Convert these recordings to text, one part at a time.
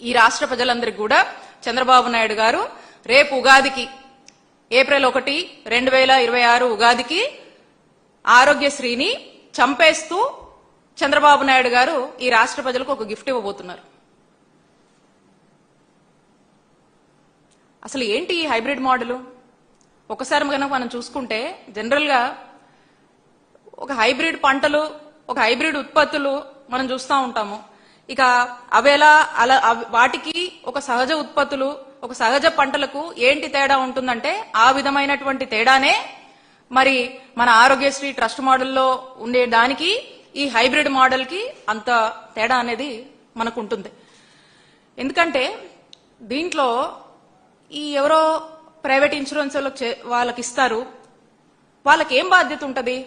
ఈ రాష్ట్ర ప్రజలందరికీ కూడా చంద్రబాబు నాయుడు గారు రేపు ఉగాదికి ఏప్రిల్ 1, 2026 ఉగాదికి ఆరోగ్యశ్రీని చంపేస్తూ చంద్రబాబు నాయుడు గారు ఈ రాష్ట్ర ప్రజలకు ఒక గిఫ్ట్ ఇవ్వబోతున్నారు. అసలు ఏంటి ఈ హైబ్రిడ్ మోడల్? ఒకసారి కనుక మనం చూసుకుంటే జనరల్ గా ఒక హైబ్రిడ్ పంటలు, ఒక హైబ్రిడ్ ఉత్పత్తులు మనం చూస్తూ ఉంటాము. ఇక అవేలా అలా వాటికి ఒక సహజ ఉత్పత్తులు, ఒక సహజ పంటలకు ఏంటి తేడా ఉంటుందంటే ఆ విధమైనటువంటి తేడానే మరి మన ఆరోగ్యశ్రీ ట్రస్ట్ మోడల్లో ఉండే దానికి ఈ హైబ్రిడ్ మోడల్ కి అంత తేడా అనేది మనకు ఉంటుంది. ఎందుకంటే దీంట్లో ఈ ఎవరో ప్రైవేట్ ఇన్సూరెన్స్ వాళ్ళకి ఇస్తారు, వాళ్ళకి ఏం బాధ్యత ఉంటుంది?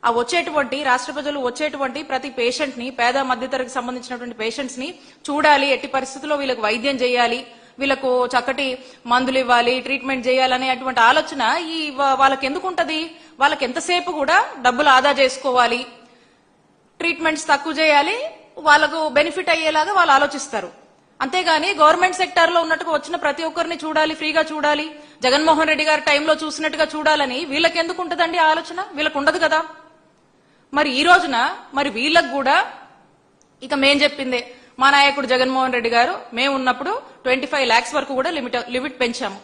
ఆ వచ్చేటువంటి రాష్ట్ర ప్రజలు వచ్చేటువంటి ప్రతి పేషెంట్ ని, పేద మధ్యతరగతికి సంబంధించినటువంటి పేషెంట్స్ ని చూడాలి, ఎట్టి పరిస్థితుల్లో వీళ్ళకి వైద్యం చేయాలి, వీళ్ళకు చక్కటి మందులు ఇవ్వాలి, ట్రీట్మెంట్ చేయాలనే అటువంటి ఆలోచన ఈ వాళ్ళకి ఎందుకు ఉంటది? వాళ్ళకి ఎంతసేపు కూడా డబ్బులు ఆదా చేసుకోవాలి, ట్రీట్మెంట్స్ తక్కువ చేయాలి, వాళ్ళకు బెనిఫిట్ అయ్యేలాగా వాళ్ళు ఆలోచిస్తారు. అంతేగాని గవర్నమెంట్ సెక్టార్ లో ఉన్నట్టుగా వచ్చిన ప్రతి ఒక్కరిని చూడాలి, ఫ్రీగా చూడాలి, జగన్మోహన్ రెడ్డి గారి టైంలో చూసినట్టుగా చూడాలని వీళ్ళకి ఎందుకు ఉంటదండి ఆలోచన? వీళ్ళకు ఉండదు కదా. మరి ఈ రోజున మరి వీళ్ళకు కూడా ఇక మేం చెప్పిందే, మా నాయకుడు జగన్మోహన్ రెడ్డి గారు మేము ఉన్నప్పుడు 25 lakhs వరకు కూడా లిమిట్ పెంచాము.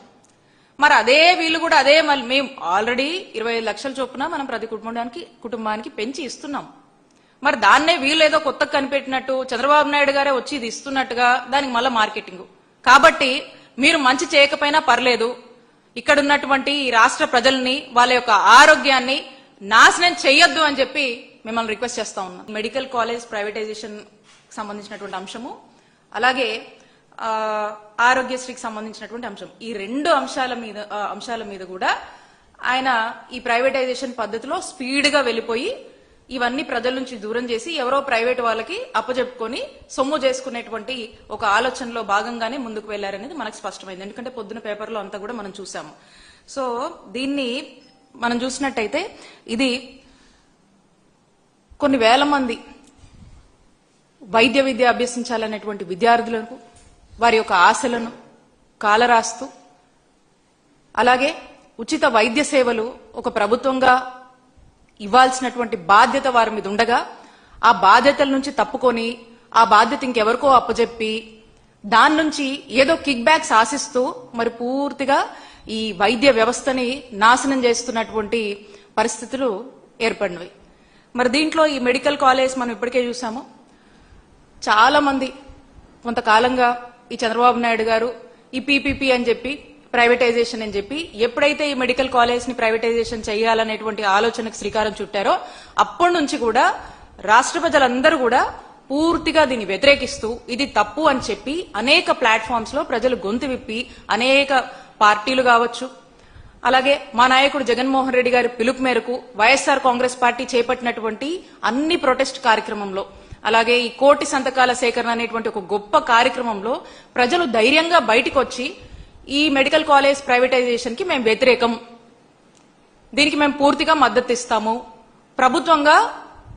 మరి అదే వీళ్ళు కూడా అదే మేము ఆల్రెడీ 25 లక్షల చొప్పున మనం ప్రతి కుటుంబానికి పెంచి ఇస్తున్నాం. మరి దాన్నే వీళ్ళు ఏదో కొత్తగా కనిపెట్టినట్టు చంద్రబాబు నాయుడు గారే వచ్చి ఇది ఇస్తున్నట్టుగా దానికి మళ్ళా మార్కెటింగ్. కాబట్టి మీరు మంచి చేయకపోయినా పర్లేదు, ఇక్కడ ఉన్నటువంటి ఈ రాష్ట్ర ప్రజల్ని, వాళ్ళ యొక్క ఆరోగ్యాన్ని నాశనం చెయ్యొద్దు అని చెప్పి మిమ్మల్ని రిక్వెస్ట్ చేస్తా ఉన్నాం. మెడికల్ కాలేజ్ ప్రైవేటైజేషన్ సంబంధించినటువంటి అంశము, అలాగే ఆరోగ్యశ్రీకి సంబంధించినటువంటి అంశం, ఈ రెండు అంశాల మీద కూడా ఆయన ఈ ప్రైవేటైజేషన్ పద్ధతిలో స్పీడ్ గా వెళ్లిపోయి ఇవన్నీ ప్రజల నుంచి దూరం చేసి ఎవరో ప్రైవేట్ వాళ్ళకి అప్పచెప్పుకొని సొమ్ము చేసుకునేటువంటి ఒక ఆలోచనలో భాగంగానే ముందుకు వెళ్లారనేది మనకు స్పష్టమైంది. ఎందుకంటే పొద్దున పేపర్లో అంతా కూడా మనం చూసాము. సో దీన్ని మనం చూసినట్టయితే ఇది కొన్ని వేల మంది వైద్య విద్య అభ్యసించాలనేటువంటి విద్యార్థులకు వారి యొక్క ఆశలను కాలరాస్తూ, అలాగే ఉచిత వైద్య సేవలు ఒక ప్రభుత్వంగా ఇవ్వాల్సినటువంటి బాధ్యత వారి మీద ఉండగా ఆ బాధ్యతల నుంచి తప్పుకొని ఆ బాధ్యత ఇంకెవరికో అప్పచెప్పి దాని నుంచి ఏదో కిక్ బ్యాక్స్ ఆశిస్తూ మరి పూర్తిగా ఈ వైద్య వ్యవస్థని నాశనం చేస్తున్నటువంటి పరిస్థితులు ఏర్పడినవి. మరి దీంట్లో ఈ మెడికల్ కాలేజ్ మనం ఇప్పటికే చూసాము. చాలా మంది కొంతకాలంగా ఈ చంద్రబాబు నాయుడు గారు ఈ పీపీపీ అని చెప్పి, ప్రైవేటైజేషన్ అని చెప్పి ఎప్పుడైతే ఈ మెడికల్ కాలేజ్ ని ప్రైవేటైజేషన్ చేయాలనేటువంటి ఆలోచనకు శ్రీకారం చుట్టారో అప్పటి నుంచి కూడా రాష్ట్ర ప్రజలందరూ కూడా పూర్తిగా దీన్ని వ్యతిరేకిస్తూ ఇది తప్పు అని చెప్పి అనేక ప్లాట్ఫామ్స్ లో ప్రజలు గొంతు విప్పి అనేక పార్టీలు కావచ్చు, అలాగే మా నాయకుడు జగన్మోహన్ రెడ్డి గారి పిలుపు మేరకు వైఎస్ఆర్ కాంగ్రెస్ పార్టీ చేపట్టినటువంటి అన్ని ప్రొటెస్ట్ కార్యక్రమంలో, అలాగే ఈ 1 కోటి సంతకాల సేకరణ అనేటువంటి ఒక గొప్ప కార్యక్రమంలో ప్రజలు ధైర్యంగా బయటకు వచ్చి ఈ మెడికల్ కాలేజ్ ప్రైవేటైజేషన్ కి మేము వ్యతిరేకం, దీనికి మేము పూర్తిగా మద్దతు ఇస్తాము, ప్రభుత్వంగా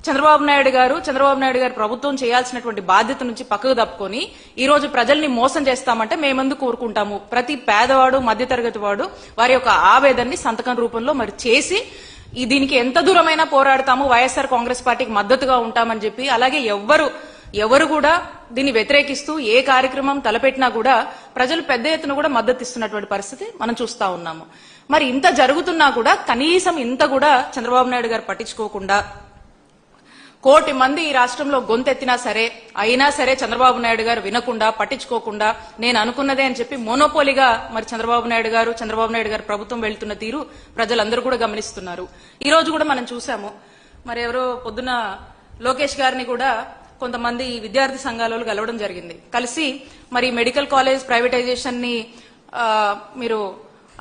చంద్రబాబు నాయుడు గారు ప్రభుత్వం చేయాల్సినటువంటి బాధ్యత నుంచి పక్కకు తప్పుకొని ఈ రోజు ప్రజల్ని మోసం చేస్తామంటే మేమెందుకు కోరుకుంటాము? ప్రతి పేదవాడు, మధ్యతరగతి వాడు వారి యొక్క ఆవేదనని సంతకం రూపంలో మరి చేసి దీనికి ఎంత దూరమైనా పోరాడతాము, వైఎస్ఆర్ కాంగ్రెస్ పార్టీకి మద్దతుగా ఉంటామని చెప్పి, అలాగే ఎవరు కూడా దీన్ని వ్యతిరేకిస్తూ ఏ కార్యక్రమం తలపెట్టినా కూడా ప్రజలు పెద్ద ఎత్తున కూడా మద్దతు ఇస్తున్నటువంటి పరిస్థితి మనం చూస్తా ఉన్నాము. మరి ఇంత జరుగుతున్నా కూడా కనీసం ఇంత కూడా చంద్రబాబు నాయుడు గారు పట్టించుకోకుండా 1 కోటి మంది ఈ రాష్ట్రంలో గొంతెత్తినా సరే అయినా సరే చంద్రబాబు నాయుడు గారు వినకుండా, పట్టించుకోకుండా నేను అనుకున్నదే అని చెప్పి మోనోపోలీగా మరి చంద్రబాబు నాయుడు గారు ప్రభుత్వం వెళ్తున్న తీరు ప్రజలందరూ కూడా గమనిస్తున్నారు. ఈ రోజు కూడా మనం చూసాము, మరి ఎవరో పొద్దున లోకేష్ గారిని కూడా కొంతమంది విద్యార్థి సంఘాలలో కలవడం జరిగింది. కలిసి మరి మెడికల్ కాలేజ్ ప్రైవేటైజేషన్ ని మీరు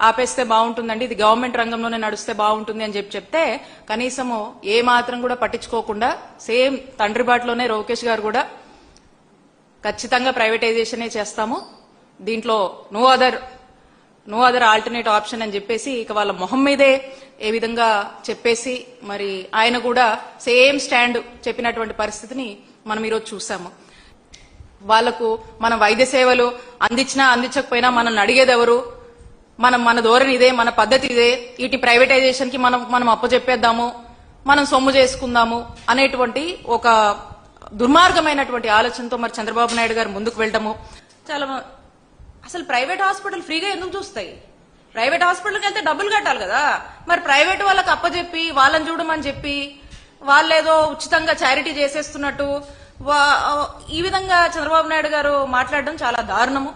ఆపేస్తే బాగుంటుందండి, ఇది గవర్నమెంట్ రంగంలోనే నడుస్తే బాగుంటుంది అని చెప్తే కనీసము ఏ మాత్రం కూడా పట్టించుకోకుండా సేమ్ తండ్రి బాటలోనే లోకేష్ గారు కూడా ఖచ్చితంగా ప్రైవేటైజేషనే చేస్తాము, దీంట్లో నో అదర్ ఆల్టర్నేట్ ఆప్షన్ అని చెప్పేసి ఇక వాళ్ళ మొహం మీదే ఏ విధంగా చెప్పేసి మరి ఆయన కూడా సేమ్ స్టాండ్ చెప్పినటువంటి పరిస్థితిని మనం ఈరోజు చూసాము. వాళ్లకు మనం వైద్య సేవలు అందించినా అందించకపోయినా మనల్ని అడిగేది ఎవరు, మన ధోరణి ఇదే, మన పద్ధతి ఇదే, వీటి ప్రైవేటైజేషన్ కి మనం అప్పచెప్పేద్దాము, మనం సొమ్ము చేసుకుందాము అనేటువంటి ఒక దుర్మార్గమైనటువంటి ఆలోచనతో మరి చంద్రబాబు నాయుడు గారు ముందుకు వెళ్ళటము. చాలా అసలు ప్రైవేట్ హాస్పిటల్ ఫ్రీగా ఎందుకు చూస్తాయి? ప్రైవేట్ హాస్పిటల్కి వెళ్తే డబ్బులు కట్టాలి కదా. మరి ప్రైవేట్ వాళ్ళకి అప్పచెప్పి వాళ్ళని చూడమని చెప్పి వాళ్ళేదో ఉచితంగా చారిటీ చేసేస్తున్నట్టు ఈ విధంగా చంద్రబాబు నాయుడు గారు మాట్లాడడం చాలా దారుణము.